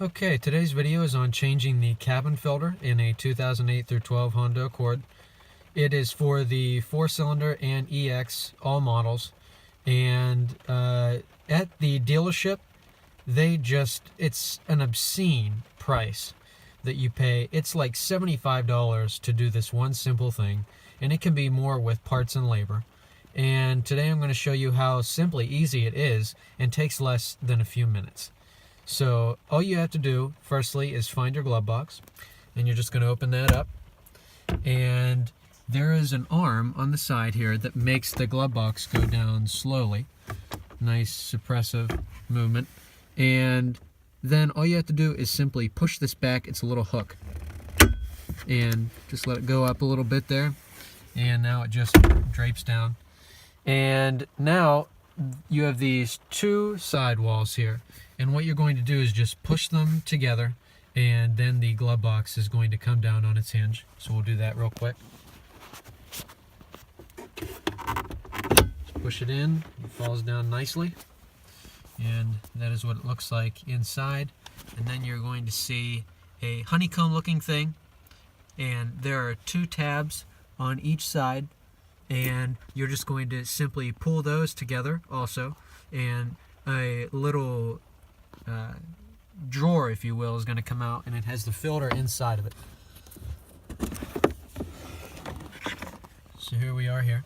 Okay, today's video is on changing the cabin filter in a 2008 through 12 Honda Accord. It is for the 4-cylinder and EX, all models. And at the dealership, it's an obscene price that you pay. It's like $75 to do this one simple thing, and it can be more with parts and labor. And today I'm going to show you how simply easy it is and takes less than a few minutes. So all you have to do, firstly, is find your glove box, and you're just going to open that up. And there is an arm on the side here that makes the glove box go down slowly. Nice suppressive movement. And then all you have to do is simply push this back. It's a little hook. And just let it go up a little bit there. And now it just drapes down. And now you have these two side walls here. And what you're going to do is just push them together, and then the glove box is going to come down on its hinge. So we'll do that real quick. Just push it in, it falls down nicely. And that is what it looks like inside. And then you're going to see a honeycomb looking thing. And there are two tabs on each side. And you're just going to simply pull those together also. And a little drawer, if you will, is going to come out, and it has the filter inside of it. So here we are here.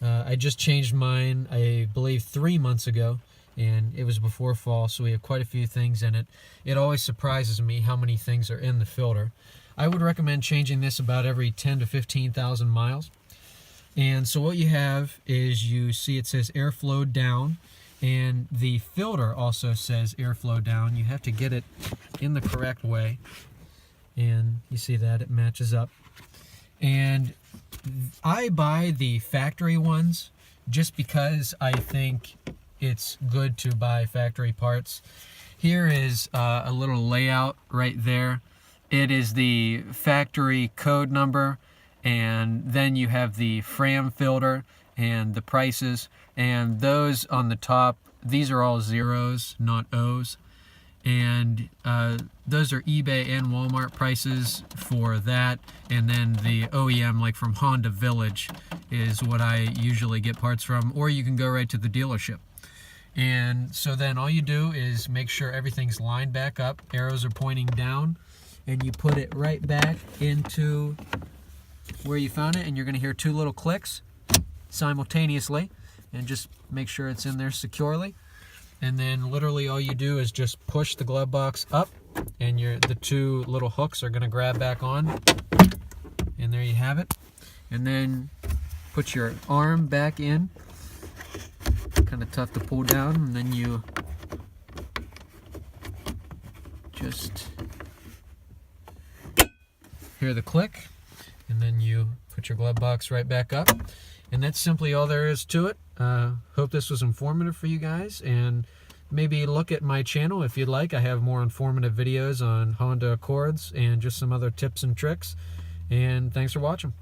I just changed mine, I believe 3 months ago, and it was before fall, so we have quite a few things in it. It always surprises me how many things are in the filter. I would recommend changing this about every 10 to 15,000 miles. And so what you have is, you see it says airflow down, and the filter also says airflow down. You have to get it in the correct way, and you see that it matches up. And I buy the factory ones just because I think it's good to buy factory parts. Here is a little layout right there. It is the factory code number, and then you have the Fram filter and the prices, and those on the top, these are all zeros, not O's, and those are eBay and Walmart prices for that. And then the OEM, like from Honda Village, is what I usually get parts from, or you can go right to the dealership. And so then all you do is make sure everything's lined back up, arrows are pointing down, and you put it right back into where you found it, and you're going to hear two little clicks simultaneously, and just make sure it's in there securely. And then literally all you do is just push the glove box up, and the two little hooks are going to grab back on, and there you have it. And then put your arm back in, kind of tough to pull down, and then you just hear the click, and then you put your glove box right back up. And that's simply all there is to it. Hope this was informative for you guys, and maybe look at my channel if you'd like. I have more informative videos on Honda Accords and just some other tips and tricks. And thanks for watching.